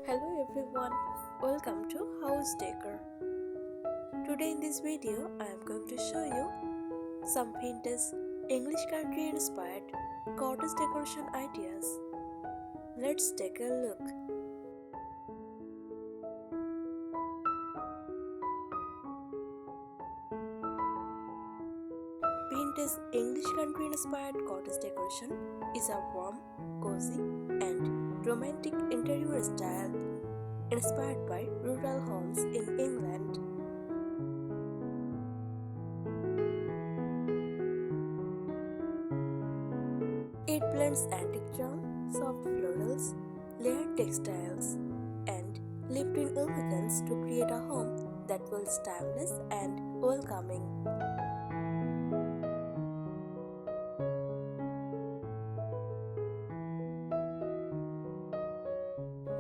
Hello everyone, welcome to House Decor. Today in this video I am going to show you some vintage English country inspired cottage decoration ideas. Let's take a look. Vintage English country inspired cottage decoration is a warm, cozy and romantic interior style inspired by rural homes in England. It blends antique charm, soft florals, layered textiles, and lived-in elegance to create a home that feels timeless and welcoming.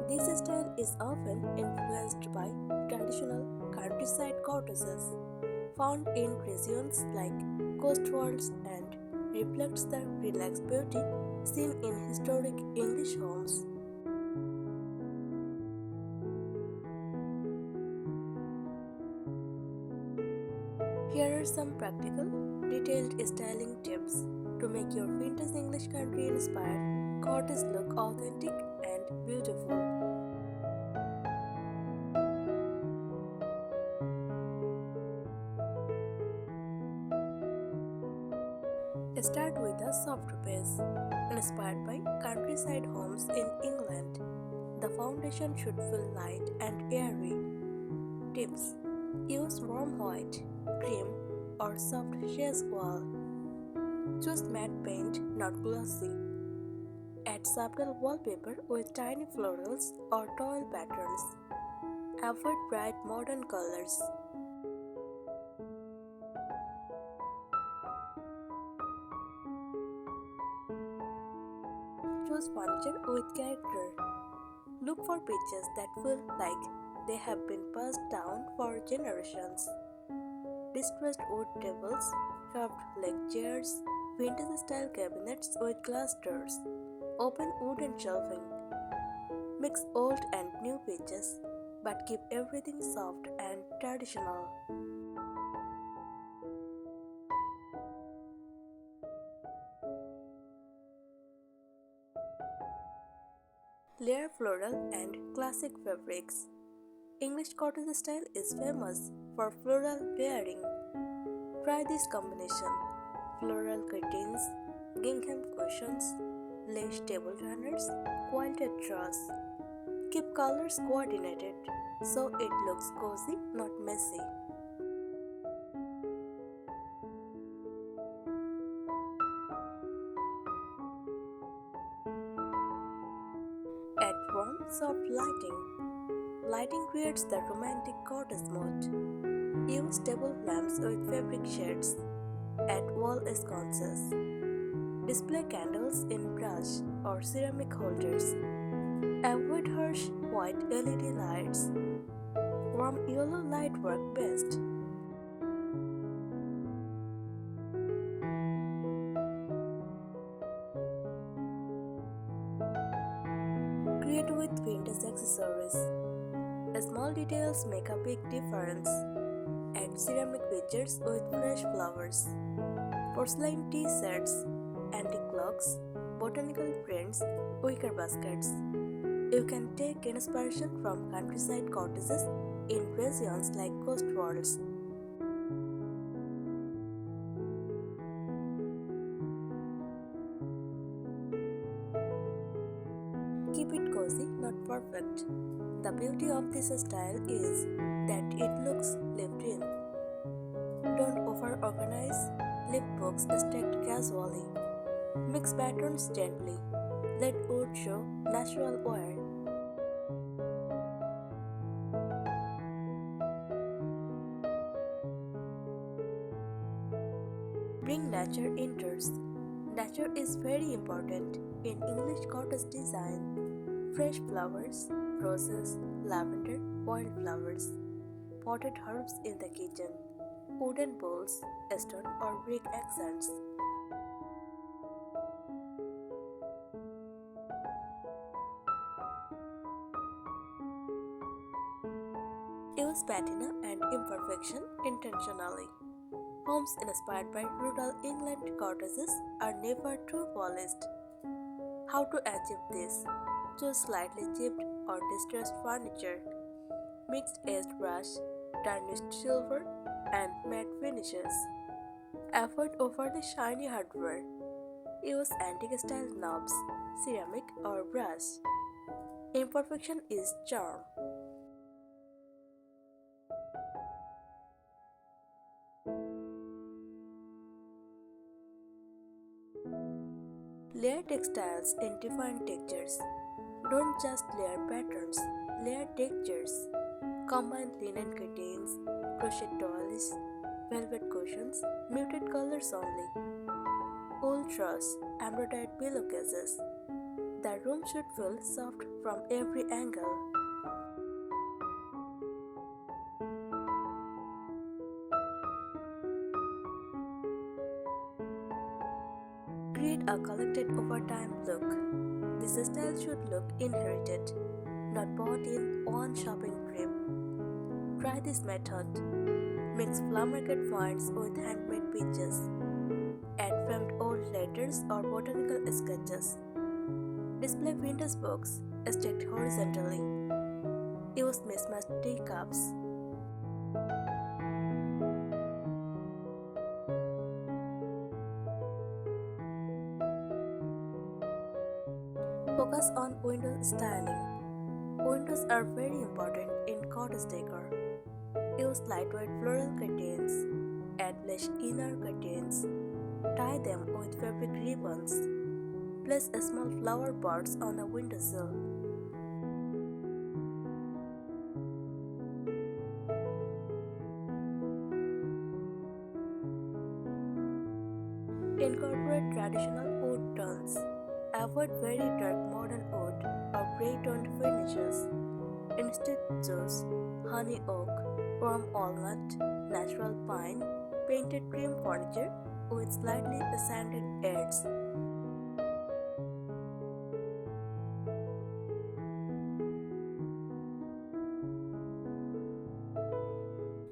This style is often influenced by traditional countryside cottages found in regions like Cotswolds and reflects the relaxed beauty seen in historic English homes. Here are some practical, detailed styling tips to make your vintage English country inspired cottage look authentic and beautiful. Start with a soft base, inspired by countryside homes in England. The foundation should feel light and airy. Tips: use warm white, cream, or soft chaise wall. Choose matte paint, not glossy. Add subtle wallpaper with tiny florals or tile patterns. Avoid bright modern colors. Choose furniture with character. Look for pieces that feel like they have been passed down for generations. Distressed wood tables, carved leg chairs, vintage style cabinets with glass doors, open wooden shelving. Mix old and new pieces, but keep everything soft and traditional. Layer floral and classic fabrics. English cottage style is famous for floral layering. Try this combination: floral curtains, gingham cushions, lace table runners, quilted truss. Keep colors coordinated so it looks cozy, not messy. Add warm, soft lighting. Lighting creates the romantic cottage mood. Use table lamps with fabric shades. Add wall sconces. Display candles in brush or ceramic holders. Avoid harsh white LED lights. Warm yellow light work best. Create with vintage accessories. Small details make a big difference. Add ceramic pitchers with fresh flowers. Porcelain tea sets, antique clocks, botanical prints, wicker baskets. You can take inspiration from countryside cottages in regions like Cotswolds. Keep it cozy, not perfect. The beauty of this style is that it looks lived in. Don't over-organize, leave books stacked casually. Mix patterns gently. Let wood show natural wear. Bring nature indoors. Nature is very important in English cottage design. Fresh flowers, roses, lavender, wildflowers, potted herbs in the kitchen, wooden bowls, stone or brick accents. Use patina and imperfection intentionally. Homes inspired by rural England cottages are never too polished. How to achieve this? Choose slightly chipped or distressed furniture, mixed edged brush, tarnished silver, and matte finishes. Avoid overly shiny hardware. Use antique style knobs, ceramic, or brass. Imperfection is charm. Layer textiles in different textures. Don't just layer patterns, layer textures. Combine linen curtains, crochet toiles, velvet cushions, muted colors only. Wool truss, embroidered pillowcases. The room should feel soft from every angle. Create a collected over time look. This style should look inherited, not bought in one shopping trip. Try this method. Mix flea finds with handmade pieces. Add framed old letters or botanical sketches. Display vintage books stacked horizontally. Use mismatched teacups. Focus on window styling. Windows are very important in cottage decor. Use lightweight floral curtains. Add lace inner curtains. Tie them with fabric ribbons. Place small flower pots on the windowsill. Incorporate traditional wood tones. Avoid very dark modern wood or grey-toned finishes. Instead choose honey oak, warm walnut, natural pine, painted cream furniture with slightly sanded edges.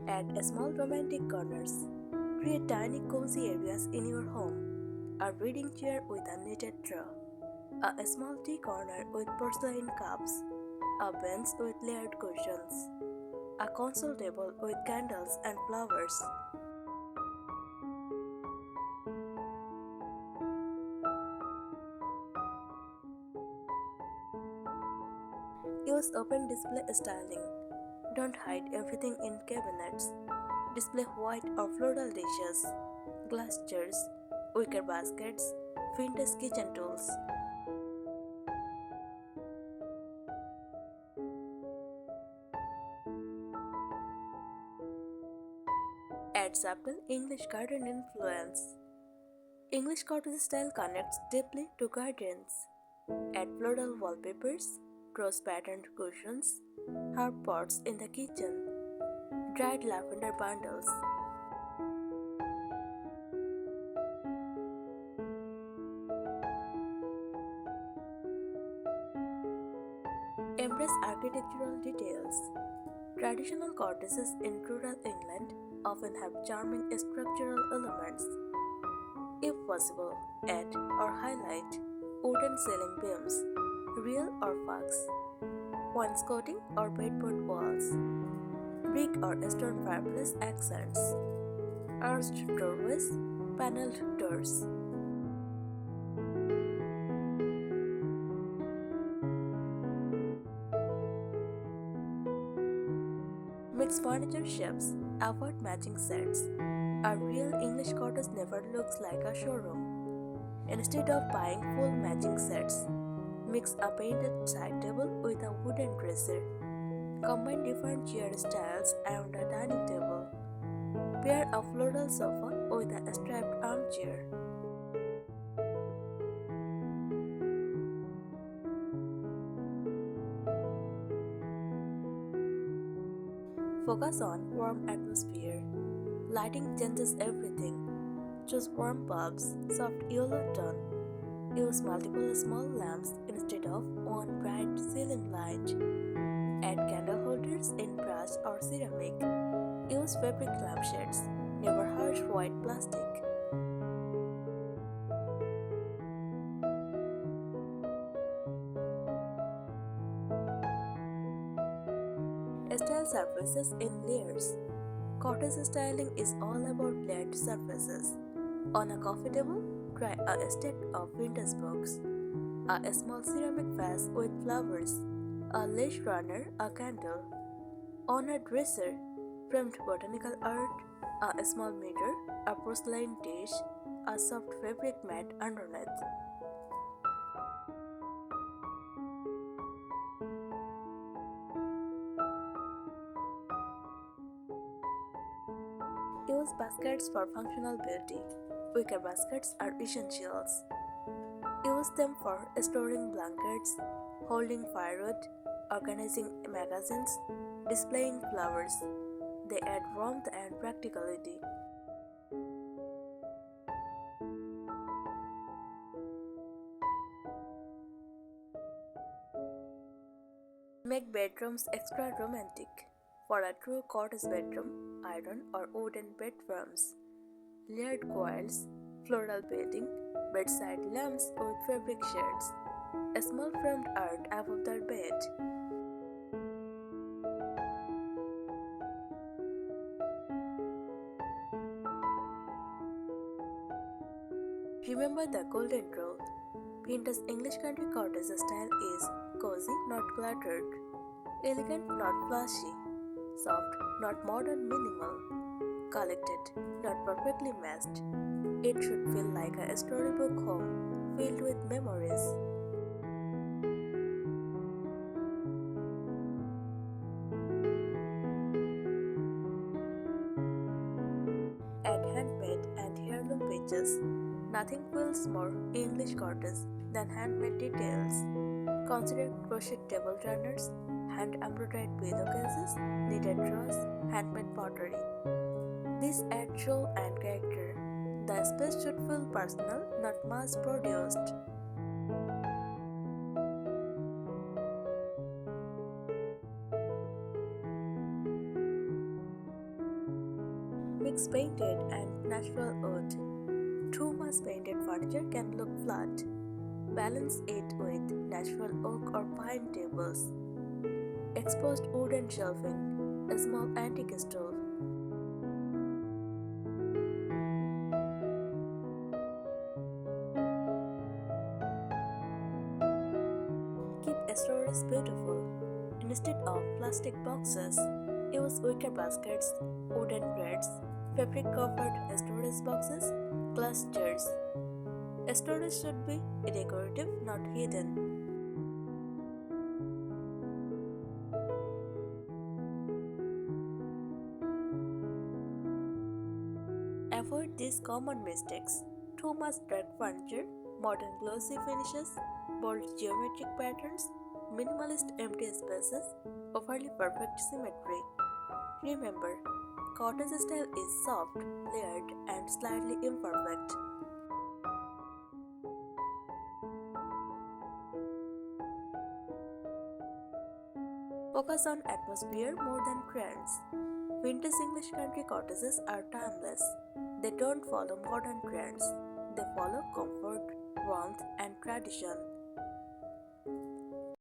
Add small romantic corners. Create tiny cozy areas in your home. A reading chair with a knitted drawer. A small tea corner with porcelain cups. A bench with layered cushions. A console table with candles and flowers. Use open display styling. Don't hide everything in cabinets. Display white or floral dishes, glass jars, wicker baskets, vintage kitchen tools. Add subtle English garden influence. English cottage style connects deeply to gardens. Add floral wallpapers, cross patterned cushions, herb pots in the kitchen, dried lavender bundles. Embrace architectural details. Traditional cottages in rural England often have charming structural elements. If possible, add or highlight wooden ceiling beams, real or fox, wainscoting or bedboard walls, brick or stone fireplace accents, arched doorways, paneled doors. Mix furniture shapes, avoid matching sets. A real English cottage never looks like a showroom. Instead of buying full matching sets, mix a painted side table with a wooden dresser. Combine different chair styles around a dining table. Pair a floral sofa with a striped armchair. Focus on warm atmosphere. Lighting changes everything. Choose warm bulbs, soft yellow tone. Use multiple small lamps instead of one bright ceiling light. Add candle holders in brass glass or ceramic. Use fabric lampshades, never harsh white plastic. Style surfaces in layers. Cottage styling is all about layered surfaces. On a coffee table, try a stack of vintage books, a small ceramic vase with flowers, a lace runner, a candle. On a dresser, framed botanical art, a small mirror, a porcelain dish, a soft fabric mat underneath. Use baskets for functional beauty. Wicker baskets are essentials. Use them for storing blankets, holding firewood, organizing magazines, displaying flowers. They add warmth and practicality. Make bedrooms extra romantic. For a true cottage bedroom, iron or wooden bed frames, layered coils, floral bedding, bedside lamps with fabric shades, a small framed art above the bed. Remember the golden rule. Pinter's English country cottage style is cozy, not cluttered, elegant, not flashy, soft, not modern minimal, collected, not perfectly matched. It should feel like a storybook home filled with memories. Add handmade and heirloom pieces. Nothing feels more English cottage than handmade details. Consider crochet table runners, hand embroidered pillowcases, knitted drawers, handmade pottery. These add soul and character. The space should feel personal, not mass produced. Mix painted and natural wood. Too much painted furniture can look flat. Balance it with natural oak or pine tables. Exposed wooden shelving, a small antique stool. Keep storage beautiful. Instead of plastic boxes, use wicker baskets, wooden crates, fabric covered storage boxes, glass jars. Storage should be decorative, not hidden. Avoid these common mistakes. Too much dark furniture, modern glossy finishes, bold geometric patterns, minimalist empty spaces, overly perfect symmetry. Remember, cottage style is soft, layered, and slightly imperfect. Focus on atmosphere more than trends. Vintage English country cottages are timeless. They don't follow modern trends. They follow comfort, warmth, and tradition.